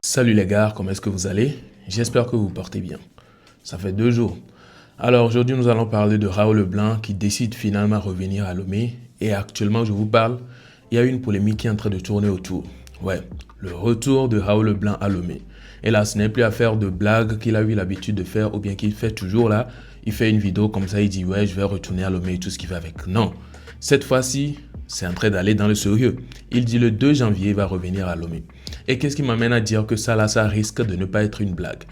Salut les gars, comment est-ce que vous allez? J'espère que vous portez bien. Ça fait 2 jours. Alors aujourd'hui, nous allons parler de Raoul Leblanc qui décide finalement de revenir à Lomé. Et actuellement, je vous parle, il y a une polémique qui est en train de tourner autour. Ouais, le retour de Raoul Leblanc à Lomé. Et là, ce n'est plus à faire de blagues qu'il a eu l'habitude de faire ou bien qu'il fait toujours là. Il fait une vidéo comme ça, il dit ouais, je vais retourner à Lomé et tout ce qui va avec. Non, cette fois-ci, c'est en train d'aller dans le sérieux. Il dit le 2 janvier, il va revenir à Lomé. Et qu'est-ce qui m'amène à dire que ça risque de ne pas être une blague?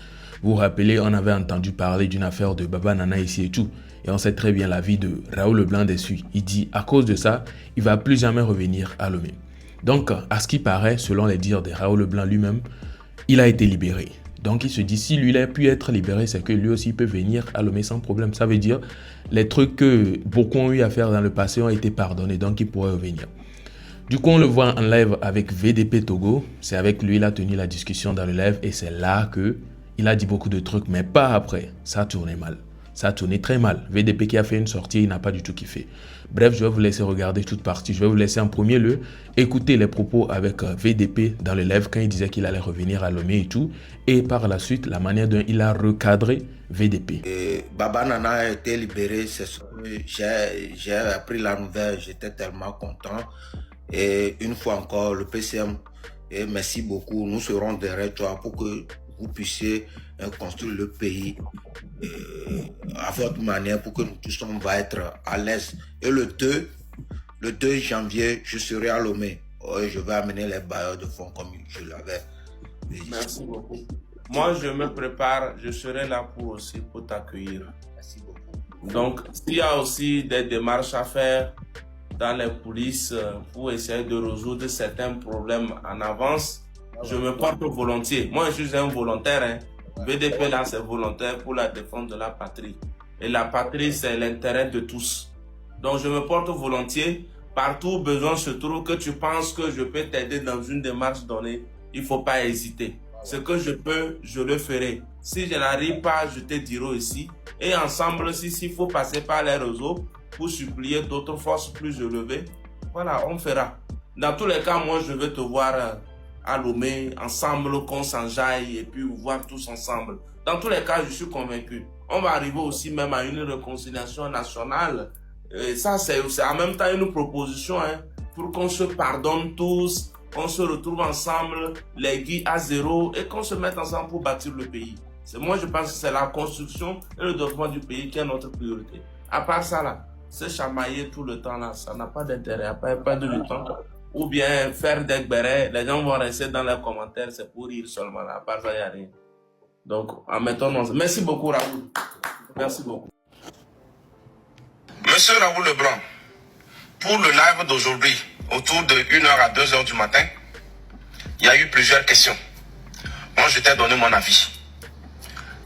Vous vous rappelez, on avait entendu parler d'une affaire de Baba Nana ici et tout. Et on sait très bien la vie de Raoul Leblanc dessus. Il dit, à cause de ça, il va plus jamais revenir à Lomé. Donc, à ce qui paraît, selon les dires de Raoul Leblanc lui-même, il a été libéré. Donc, il se dit, si lui, il a pu être libéré, c'est que lui aussi peut venir à Lomé sans problème. Ça veut dire, les trucs que beaucoup ont eu à faire dans le passé ont été pardonnés, donc il pourrait revenir. Du coup, on le voit en live avec VDP Togo. C'est avec lui, il a tenu la discussion dans le live et c'est là que il a dit beaucoup de trucs, mais pas après. Ça a tourné mal. Ça a tourné très mal. VDP qui a fait une sortie, il n'a pas du tout kiffé. Bref, je vais vous laisser regarder toute partie. Je vais vous laisser en premier lieu écouter les propos avec VDP dans le live quand il disait qu'il allait revenir à Lomé et tout. Et par la suite, la manière dont il a recadré VDP. Baba Nana a été libéré, c'est ce que j'ai appris la nouvelle, j'étais tellement content. Et une fois encore, le PCM, et merci beaucoup, nous serons derrière toi pour que vous puissiez construire le pays à votre manière pour que nous tous on va être à l'aise. Et le 2 janvier, je serai à Lomé. Je vais amener les bailleurs de fonds comme je l'avais. Merci beaucoup. Moi, je me prépare, je serai là pour t'accueillir. Merci beaucoup. Donc, s'il y a aussi des démarches à faire dans les coulisses pour essayer de résoudre certains problèmes en avance, je me porte volontiers. Moi, je suis un volontaire. VDP, là, c'est volontaire pour la défense de la patrie. Et la patrie, c'est l'intérêt de tous. Donc, je me porte volontiers. Partout où besoin se trouve, que tu penses que je peux t'aider dans une démarche donnée, il ne faut pas hésiter. Ce que je peux, je le ferai. Si je n'arrive pas, je te dirai aussi. Et ensemble, s'il faut passer par les réseaux pour supplier d'autres forces plus élevées, voilà, on fera. Dans tous les cas, moi, je vais te voir à Lomé, ensemble, qu'on s'enjaille et puis voir tous ensemble. Dans tous les cas, je suis convaincu. On va arriver aussi même à une réconciliation nationale. Et ça, c'est en même temps une proposition pour qu'on se pardonne tous, qu'on se retrouve ensemble, les guides à zéro et qu'on se mette ensemble pour bâtir le pays. Moi, je pense que c'est la construction et le développement du pays qui est notre priorité. À part ça, là, se chamailler tout le temps, là, ça n'a pas d'intérêt, pas de temps. Ou bien faire des bérets, les gens vont rester dans les commentaires, c'est pour rire seulement, là. À part ça, il n'y a rien. Donc, en mettant... Merci beaucoup, Raoul. Merci beaucoup. Monsieur Raoul Leblanc, pour le live d'aujourd'hui, autour de 1h à 2h du matin, il y a eu plusieurs questions. Moi, je t'ai donné mon avis.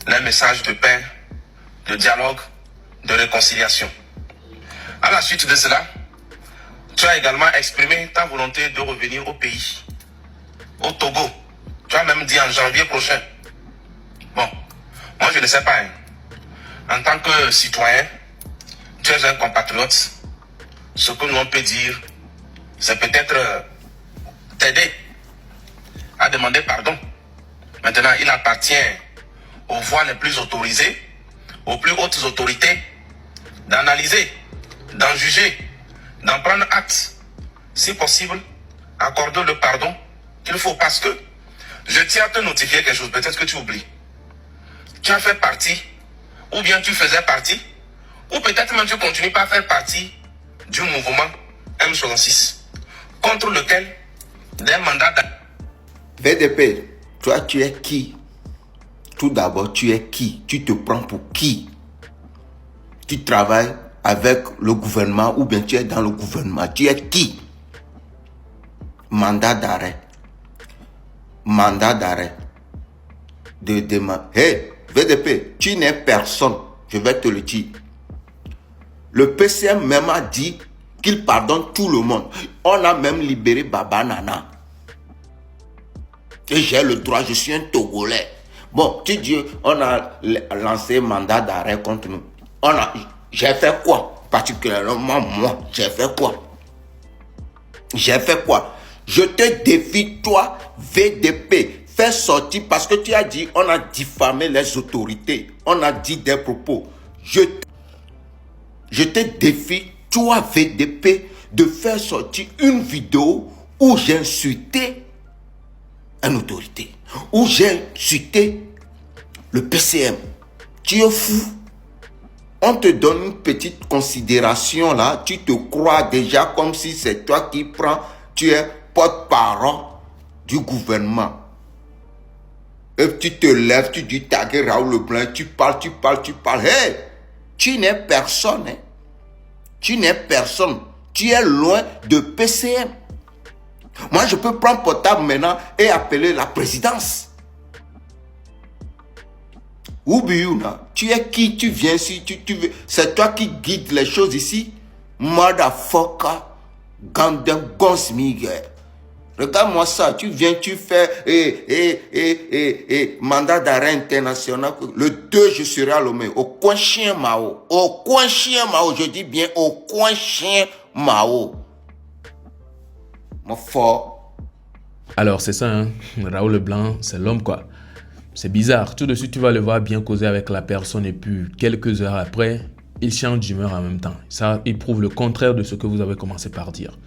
Les messages de paix, de dialogue, de réconciliation. À la suite de cela, tu as également exprimé ta volonté de revenir au pays, au Togo. Tu as même dit en janvier prochain. Bon, moi je ne sais pas. En tant que citoyen, tu es un compatriote. Ce que nous on peut dire, c'est peut-être t'aider à demander pardon. Maintenant, il appartient aux voix les plus autorisées, aux plus hautes autorités, d'analyser, d'en juger, d'en prendre acte. Si possible, accorder le pardon qu'il faut, parce que je tiens à te notifier quelque chose, peut-être que tu oublies. Tu as fait partie, ou bien tu faisais partie, ou peut-être même tu continues pas à faire partie du mouvement M66, contre lequel des mandats... VDP, toi tu es qui? Tout d'abord, tu es qui? Tu te prends pour qui? Tu travailles avec le gouvernement ou bien tu es dans le gouvernement? Tu es qui? Mandat d'arrêt. Mandat d'arrêt. De demain. Hey, VDP, tu n'es personne. Je vais te le dire. Le PCM même a dit qu'il pardonne tout le monde. On a même libéré Baba Nana. Et j'ai le droit, je suis un Togolais. Bon, tu dis, on a lancé mandat d'arrêt contre nous. J'ai fait quoi? Particulièrement moi, j'ai fait quoi? J'ai fait quoi? Je te défie, toi, VDP, faire sortir, parce que tu as dit, on a diffamé les autorités, on a dit des propos. Je te défie, toi VDP, de faire sortir une vidéo où j'ai insulté une autorité, où j'ai insulté le PCM. Tu es fou. On te donne une petite considération là, tu te crois déjà comme si c'est toi qui prends, tu es porte-parole du gouvernement. Et tu te lèves, tu dis taguer Raoul Leblanc, tu parles. Hey, tu n'es personne. Hein? Tu n'es personne. Tu es loin de PCM. Moi, je peux prendre portable maintenant et appeler la présidence. Oubiouna, tu es qui? Tu viens ici, tu veux. C'est toi qui guides les choses ici. Motherfucker, Gandem Gonsmiger. Regarde-moi ça, tu viens, tu fais mandat d'arrêt international. Le 2, je serai à Lomé, au coin chien Mao. Au coin chien Mao, je dis bien au coin chien Mao. Mon fort. Alors c'est ça, hein? Raoul Leblanc, c'est l'homme quoi. C'est bizarre, tout de suite tu vas le voir bien causer avec la personne et puis quelques heures après, il change d'humeur en même temps. Ça, il prouve le contraire de ce que vous avez commencé par dire.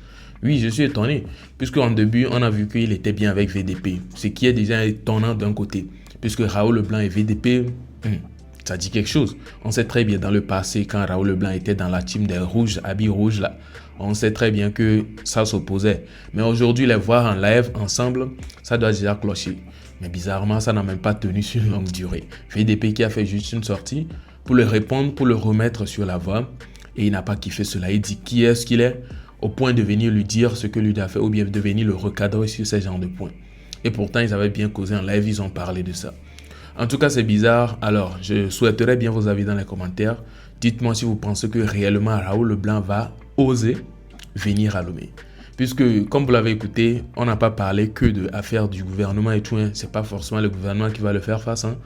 Oui, je suis étonné, puisque en début, on a vu qu'il était bien avec VDP, ce qui est déjà étonnant d'un côté, puisque Raoul Leblanc et VDP, ça dit quelque chose. On sait très bien dans le passé, quand Raoul Leblanc était dans la team des rouges, habits rouges là, on sait très bien que ça s'opposait. Mais aujourd'hui, les voir en live ensemble, ça doit déjà clocher. Mais bizarrement, ça n'a même pas tenu sur une longue durée. VDP qui a fait juste une sortie pour le répondre, pour le remettre sur la voie. Et il n'a pas kiffé cela. Il dit qui est-ce qu'il est, au point de venir lui dire ce que lui a fait ou bien de venir le recadrer sur ce genre de points. Et pourtant, ils avaient bien causé en live, ils ont parlé de ça. En tout cas, c'est bizarre. Alors, je souhaiterais bien vos avis dans les commentaires. Dites-moi si vous pensez que réellement Raoul Leblanc va oser venir à Lomé. Puisque, comme vous l'avez écouté, on n'a pas parlé que de l'affaire du gouvernement et tout. Hein. Ce n'est pas forcément le gouvernement qui va le faire face. Hein.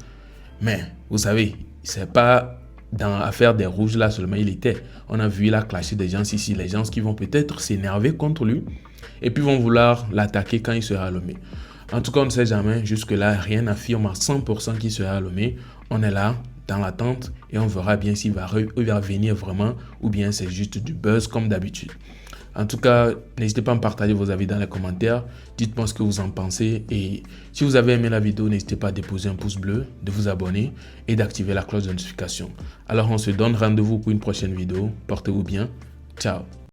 Mais, vous savez, c'est pas dans l'affaire des rouges là seulement il était. On a vu il a clashé des gens ici. Les gens qui vont peut-être s'énerver contre lui et puis vont vouloir l'attaquer quand il sera à Lomé. En tout cas, on ne sait jamais. Jusque-là, rien n'affirme à 100% qu'il sera à Lomé. On est là, dans l'attente et on verra bien s'il va venir vraiment ou bien c'est juste du buzz comme d'habitude. En tout cas, n'hésitez pas à me partager vos avis dans les commentaires. Dites-moi ce que vous en pensez. Et si vous avez aimé la vidéo, n'hésitez pas à déposer un pouce bleu, de vous abonner et d'activer la cloche de notification. Alors, on se donne rendez-vous pour une prochaine vidéo. Portez-vous bien. Ciao.